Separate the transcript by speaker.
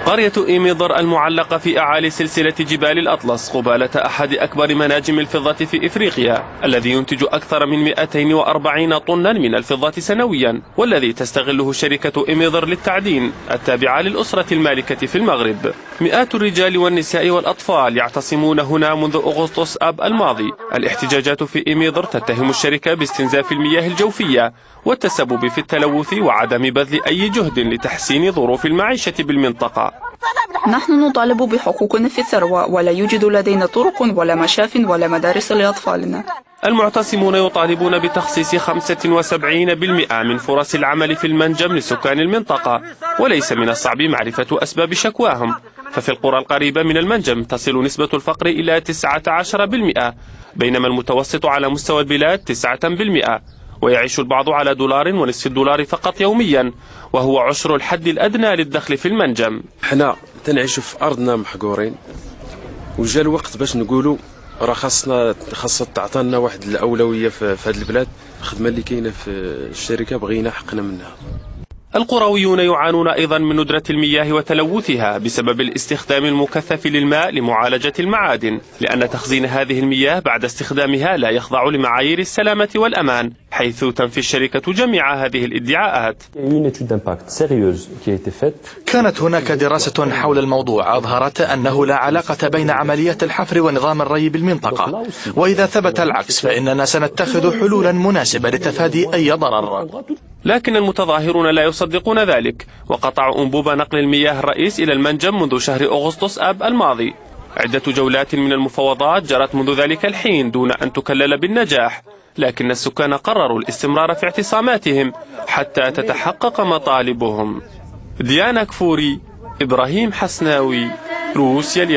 Speaker 1: قرية إيميضر المعلقة في أعالي سلسلة جبال الأطلس قبالة أحد أكبر مناجم الفضة في إفريقيا، الذي ينتج أكثر من 240 طنا من الفضة سنويا، والذي تستغله شركة إيميضر للتعدين التابعة للأسرة المالكة في المغرب. مئات الرجال والنساء والأطفال يعتصمون هنا منذ أغسطس آب الماضي. الاحتجاجات في إيميضر تتهم الشركة باستنزاف المياه الجوفية والتسبب في التلوث وعدم بذل أي جهد لتحسين ظروف المعيشة بالمنطقة.
Speaker 2: نحن نطالب بحقوقنا في الثروة، ولا يوجد لدينا طرق ولا مشاف ولا مدارس لأطفالنا.
Speaker 1: المعتصمون يطالبون بتخصيص 75% من فرص العمل في المنجم لسكان المنطقة، وليس من الصعب معرفة أسباب شكواهم، ففي القرى القريبة من المنجم تصل نسبة الفقر إلى 19%، بينما المتوسط على مستوى البلاد 9%، ويعيش البعض على $1.50 فقط يوميا، وهو عشر الحد الأدنى للدخل في المنجم.
Speaker 3: حنا تنعيشوا في أرضنا محقورين، وجا الوقت باش نقولوا راه خاصنا تعطينا واحد الأولوية في هذه البلاد. الخدمة اللي كاينة في الشركة بغينا حقنا منها.
Speaker 1: القرويون يعانون أيضا من ندرة المياه وتلوثها بسبب الاستخدام المكثف للماء لمعالجة المعادن، لأن تخزين هذه المياه بعد استخدامها لا يخضع لمعايير السلامة والأمان، حيث تنفي الشركة جميع هذه الادعاءات.
Speaker 4: كانت هناك دراسة حول الموضوع أظهرت أنه لا علاقة بين عملية الحفر ونظام الري بالمنطقة، وإذا ثبت العكس فإننا سنتخذ حلولا مناسبة لتفادي أي ضرر.
Speaker 1: لكن المتظاهرون لا يصدقون ذلك، وقطعوا أنبوب نقل المياه الرئيس إلى المنجم منذ شهر أغسطس آب الماضي. عدة جولات من المفاوضات جرت منذ ذلك الحين دون أن تكلل بالنجاح، لكن السكان قرروا الاستمرار في اعتصاماتهم حتى تتحقق مطالبهم. ديانا كفوري، إبراهيم حسناوي، روسيا اليوم.